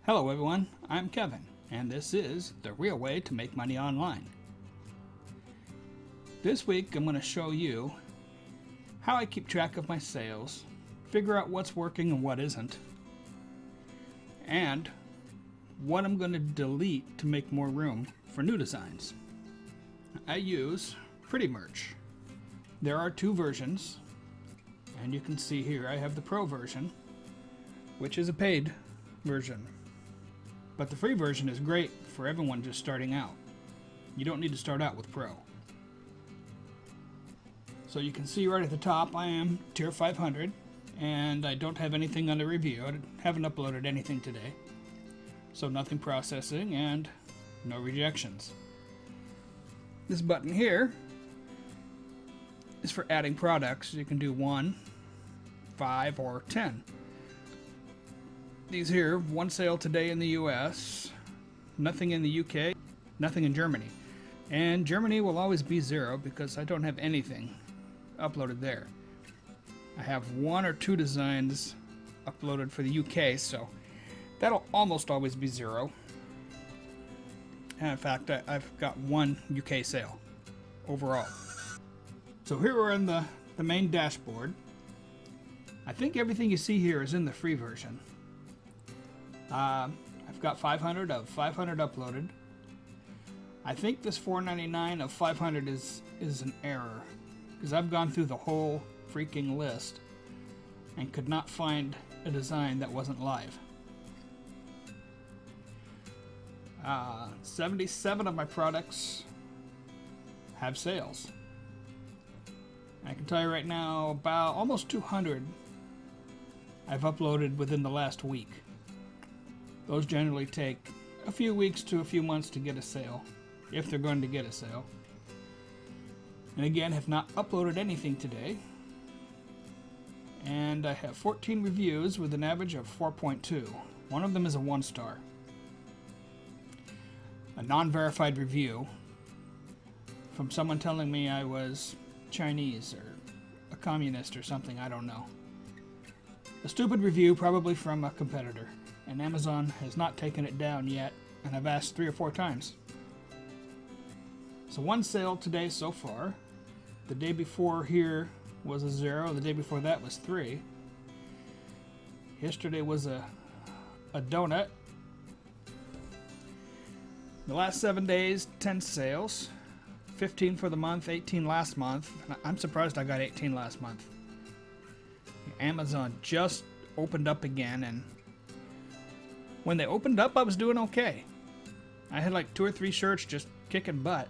Hello everyone, I'm Kevin, and this is The Real Way to Make Money Online. This week I'm going to show you how I keep track of my sales, figure out what's working and what isn't, and what I'm going to delete to make more room for new designs. I use Pretty Merch. There are two versions, and you can see here I have the Pro version, which is a paid version. But the free version is great for everyone just starting out. You don't need to start out with Pro. So you can see right at the top I am tier 500 and I don't have anything under review. I haven't uploaded anything today. So nothing processing and no rejections. This button here is for adding products. You can do 1, 5, or 10. These here, one sale today in the US, nothing in the UK, nothing in Germany. And Germany will always be 0 because I don't have anything uploaded there. I have 1 or 2 designs uploaded for the UK, so that'll almost always be 0. And in fact, I've got 1 UK sale overall. So here we're in the main dashboard. I think everything you see here is in the free version. I've got 500 of 500 uploaded. I think this $4.99 of 500 is an error because I've gone through the whole freaking list and could not find a design that wasn't live. 77 of my products have sales. I can tell you right now about almost 200 I've uploaded within the last week. Those generally take a few weeks to a few months to get a sale, if they're going to get a sale. And again, have not uploaded anything today. And I have 14 reviews with an average of 4.2. One of them is a 1-star. A non-verified review from someone telling me I was Chinese or a communist or something, I don't know. A stupid review, probably from a competitor. And Amazon has not taken it down yet, and I've asked 3 or 4 times. So 1 sale today so far. The day before here was a 0. The day before that was 3. Yesterday was a donut. The last 7 days, 10 sales. 15 for the month, 18 last month. I'm surprised I got 18 last month. Amazon just opened up again, and when they opened up, I was doing okay. I had like 2 or 3 shirts just kicking butt.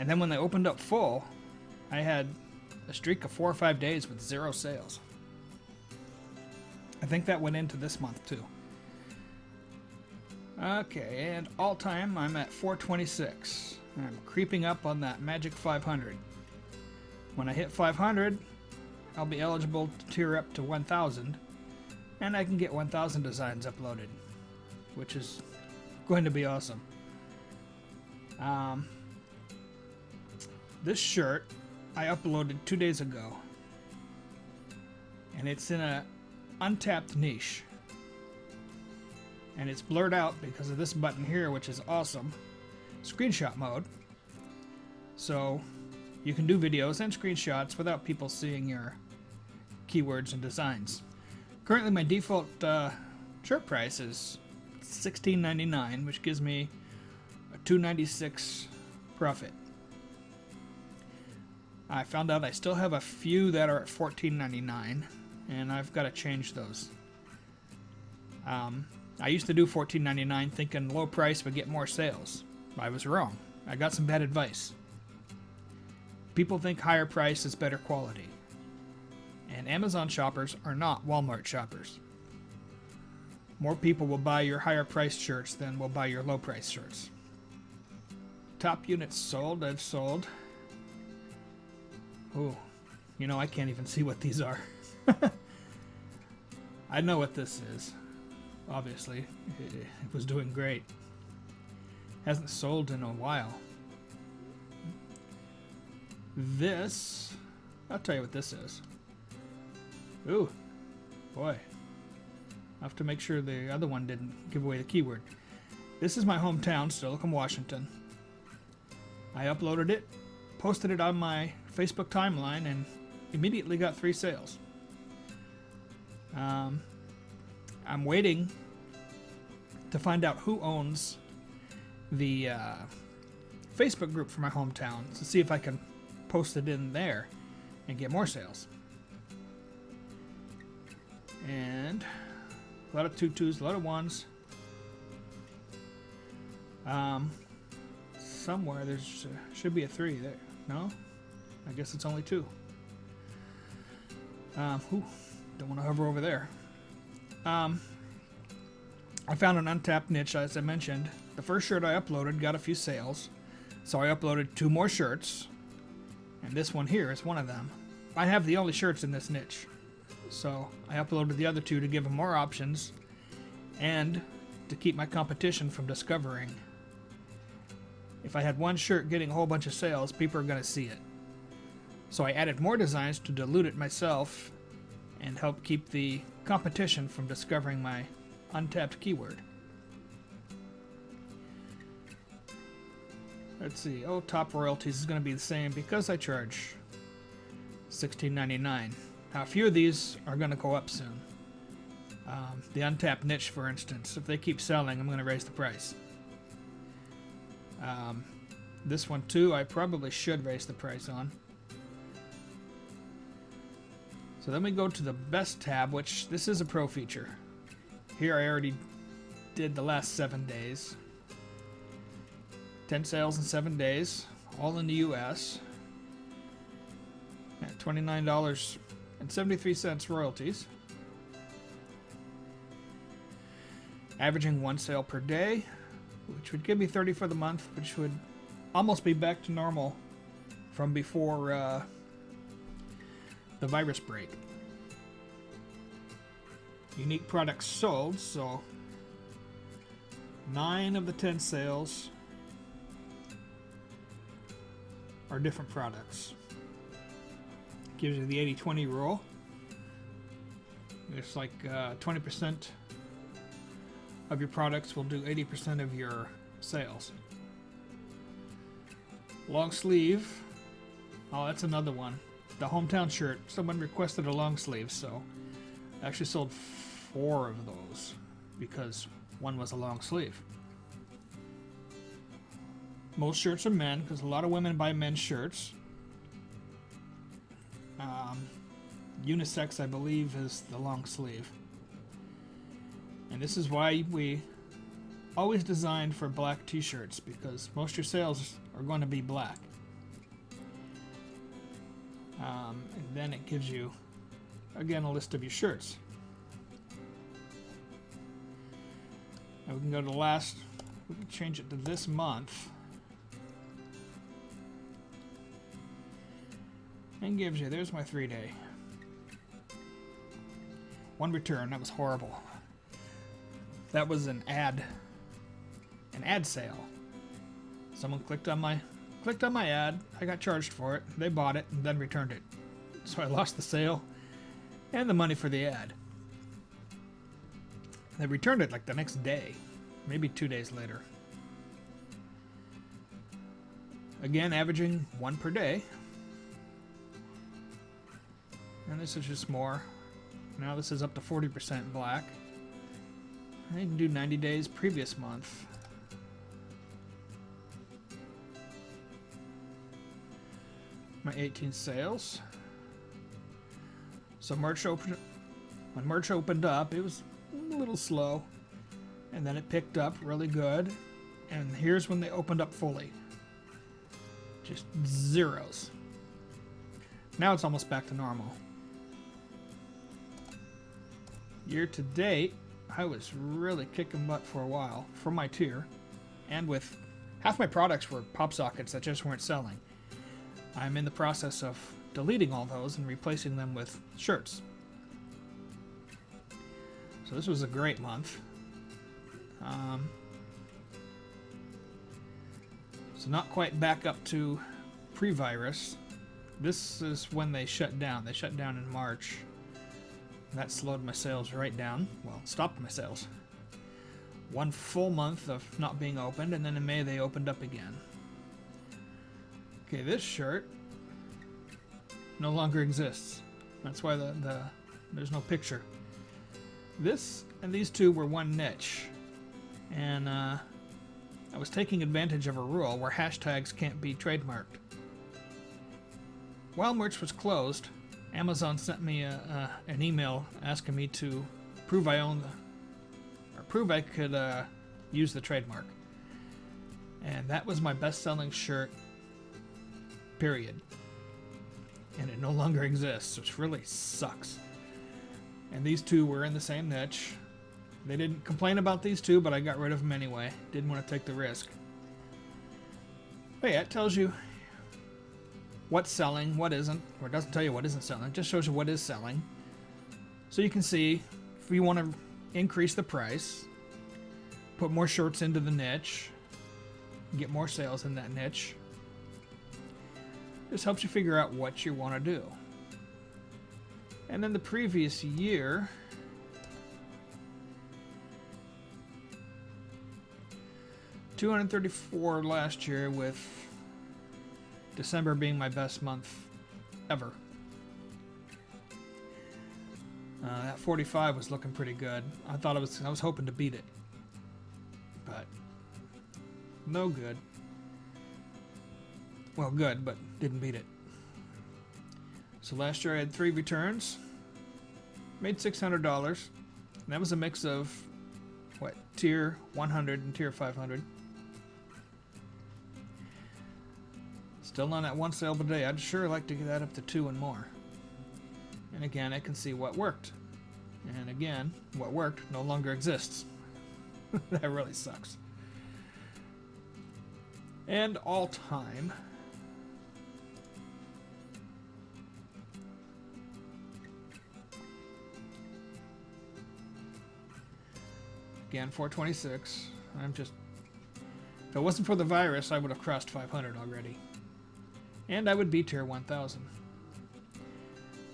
And then when they opened up full, I had a streak of 4 or 5 days with 0 sales. I think that went into this month too. Okay, and all time I'm at 426. I'm creeping up on that magic 500. When I hit 500, I'll be eligible to tier up to 1,000. And I can get 1,000 designs uploaded, which is going to be awesome. This shirt I uploaded 2 days ago, and it's in a untapped niche, and it's blurred out because of this button here, which is awesome. Screenshot mode, so you can do videos and screenshots without people seeing your keywords and designs. Currently, my default shirt price is $16.99, which gives me a $2.96 profit. I found out I still have a few that are at $14.99, and I've got to change those. I used to do $14.99 thinking low price would get more sales. I was wrong. I got some bad advice. People think higher price is better quality. And Amazon shoppers are not Walmart shoppers. More people will buy your higher priced shirts than will buy your low priced shirts. Top units sold, I've sold. Oh, you know, I can't even see what these are. I know what this is. Obviously, it was doing great. Hasn't sold in a while. This, I'll tell you what this is. Ooh, boy. I have to make sure the other one didn't give away the keyword. This is my hometown, Steilacoom, Washington. I uploaded it, posted it on my Facebook timeline, and immediately got 3 sales. I'm waiting to find out who owns the Facebook group for my hometown to see if I can post it in there and get more sales. And a lot of tutus, a lot of ones. Somewhere there's should be a 3 there. No? I guess it's only 2. Don't want to hover over there. I found an untapped niche, as I mentioned. The first shirt I uploaded got a few sales, so I uploaded 2 more shirts, and this one here is one of them. I have the only shirts in this niche, so I uploaded the other 2 to give them more options and to keep my competition from discovering. If I had one shirt getting a whole bunch of sales, people are going to see it. So I added more designs to dilute it myself and help keep the competition from discovering my untapped keyword. Let's see. Oh, top royalties is going to be the same because I charge $16.99. Now, a few of these are going to go up soon. The untapped niche, for instance, if they keep selling, I'm going to raise the price. This one too, I probably should raise the price on. So then we go to the best tab, which this is a pro feature. Here I already did the last 7 days. 10 sales in 7 days, all in the US. At $29.73 royalties. Averaging 1 sale per day, which would give me 30 for the month, which would almost be back to normal from before the virus break. Unique products sold, so 9 of the 10 sales are different products. Gives you the 80-20 rule. It's like 20% of your products will do 80% of your sales. Long sleeve. Oh, that's another one. The hometown shirt. Someone requested a long sleeve, so I actually sold 4 of those because one was a long sleeve. Most shirts are men because a lot of women buy men's shirts. Unisex, I believe, is the long sleeve. And this is why we always designed for black t-shirts, because most of your sales are going to be black. And then it gives you, again, a list of your shirts. Now we can go to the last, we can change it to this month. And gives you, there's my 3-day. 1 return, that was horrible. That was an ad sale. Someone clicked on my ad, I got charged for it, they bought it, and then returned it. So I lost the sale and the money for the ad. They returned it like the next day, maybe 2 days later. Again, averaging 1 per day. And this is just more. Now this is up to 40% black. I can do 90 days previous month. My 18 sales. So when March opened up, it was a little slow. And then it picked up really good. And here's when they opened up fully. Just zeros. Now it's almost back to normal. Year to date, I was really kicking butt for a while for my tier, and with half my products were pop sockets that just weren't selling. I'm in the process of deleting all those and replacing them with shirts. So this was a great month. So not quite back up to pre-virus. This is when they shut down. They shut down in March. That slowed my sales right down. Well, stopped my sales. 1 full month of not being opened, and then in May they opened up again. Okay, this shirt no longer exists. That's why there's no picture. This and these two were one niche. And I was taking advantage of a rule where hashtags can't be trademarked. While merch was closed, Amazon sent me an email asking me to prove I own prove I could use the trademark. And that was my best-selling shirt, period. And it no longer exists, which really sucks. And these two were in the same niche. They didn't complain about these two, but I got rid of them anyway. Didn't want to take the risk. But yeah, it tells you what's selling, what isn't, or it doesn't tell you what isn't selling. It just shows you what is selling. So you can see if you want to increase the price, put more shirts into the niche, get more sales in that niche. This helps you figure out what you want to do. And then the previous year, $234 last year, with December being my best month ever. That 45 was looking pretty good. I was hoping to beat it, but no good. Well, good, but didn't beat it. So last year I had 3 returns, made $600, and that was a mix of tier 100 and tier 500. Still on that one sale per day. I'd sure like to get that up to 2 and more. And again, I can see what worked. And again, what worked no longer exists. That really sucks. And all time. Again, 426. If it wasn't for the virus, I would have crossed 500 already. And I would be tier 1000.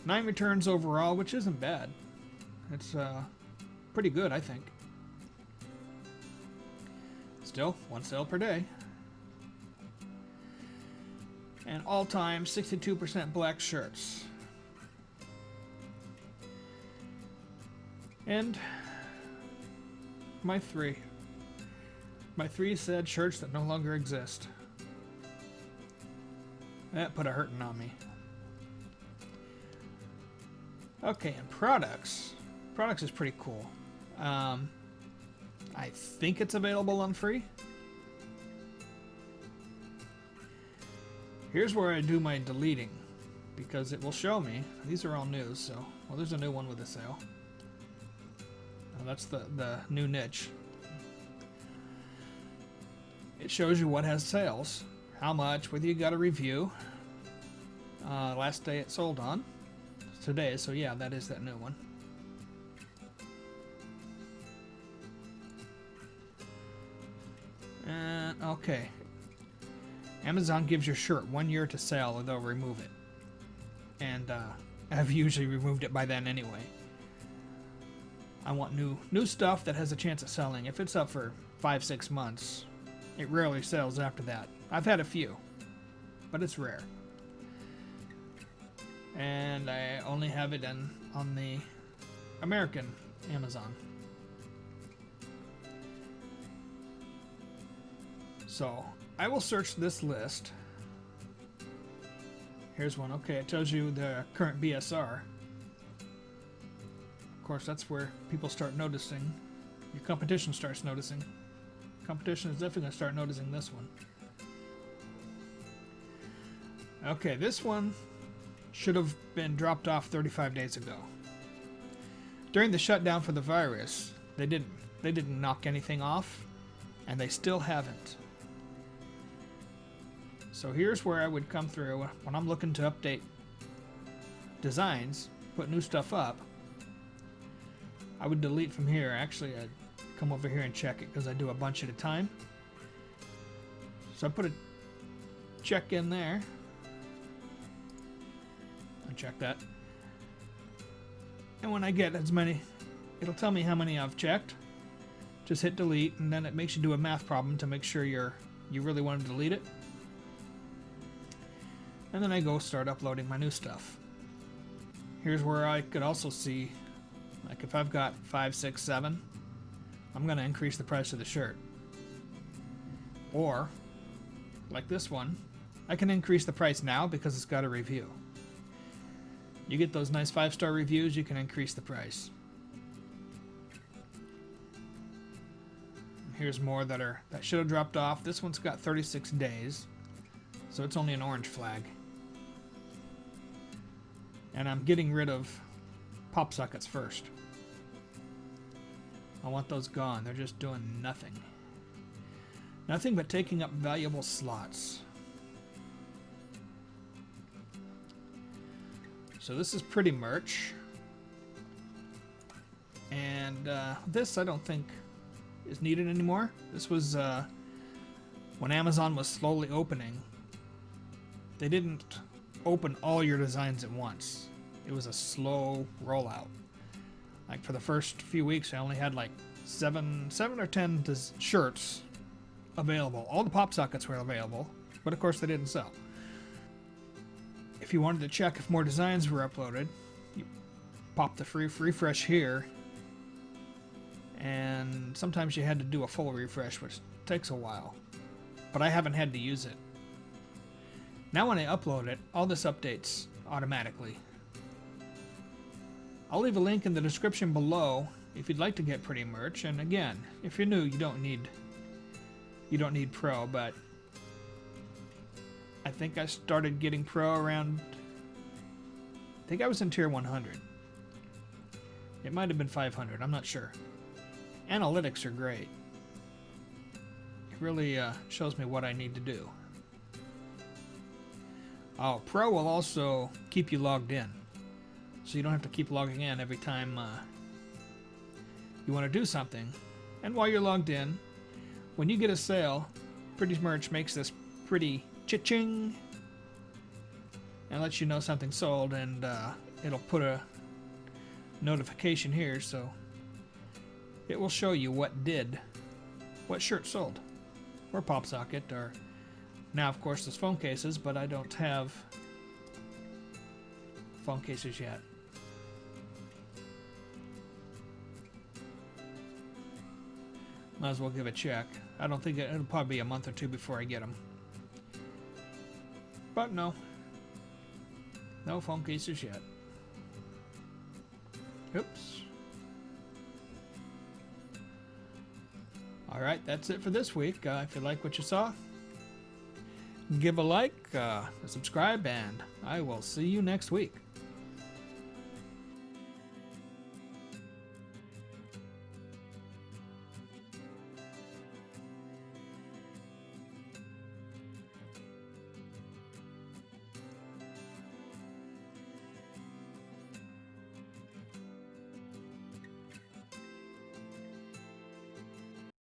9 returns overall, which isn't bad. It's pretty good, I think. Still, 1 sale per day. And all-time 62% black shirts. And my 3. My 3 said shirts that no longer exist. That put a hurting on me. Okay, and products. Products is pretty cool. I think it's available on free. Here's where I do my deleting, because it will show me. These are all news, so... Well, there's a new one with a sale. Oh, that's the new niche. It shows you what has sales, how much, whether you got a review. Last day it sold on. Today, so yeah, that is that new one. And okay. Amazon gives your shirt 1 year to sell or they'll remove it. And I've usually removed it by then anyway. I want new stuff that has a chance of selling. If it's up for 5-6 months, it rarely sells after that. I've had a few, but it's rare. And I only have it on the American Amazon. So I will search this list. Here's one. Okay, it tells you the current BSR. Of course, that's where people start noticing. Your competition starts noticing. Competition is definitely going to start noticing this one. Okay, this one should have been dropped off 35 days ago. During the shutdown for the virus, they didn't knock anything off, and they still haven't. So here's where I would come through when I'm looking to update designs, put new stuff up. I would delete from here. Actually, I'd come over here and check it because I do a bunch at a time. So I put a check in there. Uncheck that. And when I get as many, it'll tell me how many I've checked. Just hit delete, and then it makes you do a math problem to make sure you really want to delete it. And then I go start uploading my new stuff. Here's where I could also see, like if I've got 5, 6, 7, I'm going to increase the price of the shirt. Or, like this one, I can increase the price now because it's got a review. You get those nice 5-star reviews, you can increase the price. Here's more that should have dropped off. This one's got 36 days, so it's only an orange flag. And I'm getting rid of pop sockets first. I want those gone. They're just doing nothing. Nothing but taking up valuable slots. So this is pretty merch. And this I don't think is needed anymore. This was when Amazon was slowly opening. They didn't open all your designs at once. It was a slow rollout. Like for the first few weeks, I only had like seven or 10 shirts available. All the pop sockets were available, but of course they didn't sell. If you wanted to check if more designs were uploaded, you pop the free refresh here, and sometimes you had to do a full refresh, which takes a while, but I haven't had to use it. Now when I upload it, all this updates automatically. I'll leave a link in the description below if you'd like to get pretty merch, and again, if you're new, you don't need Pro, but I think I started getting Pro around, I think I was in tier 100. It might have been 500, I'm not sure. Analytics are great. It really shows me what I need to do. Oh, Pro will also keep you logged in, so you don't have to keep logging in every time you want to do something. And while you're logged in, when you get a sale, Pretty Merch makes this pretty cha-ching and lets you know something sold, and it'll put a notification here, so it will show you what shirt sold, or pop socket, or now of course there's phone cases, but I don't have phone cases yet. Might as well give a check. I don't think it'll probably be a month or two before I get them. But no phone cases yet. Oops. Alright, that's it for this week. If you like what you saw, give a like, subscribe, and I will see you next week.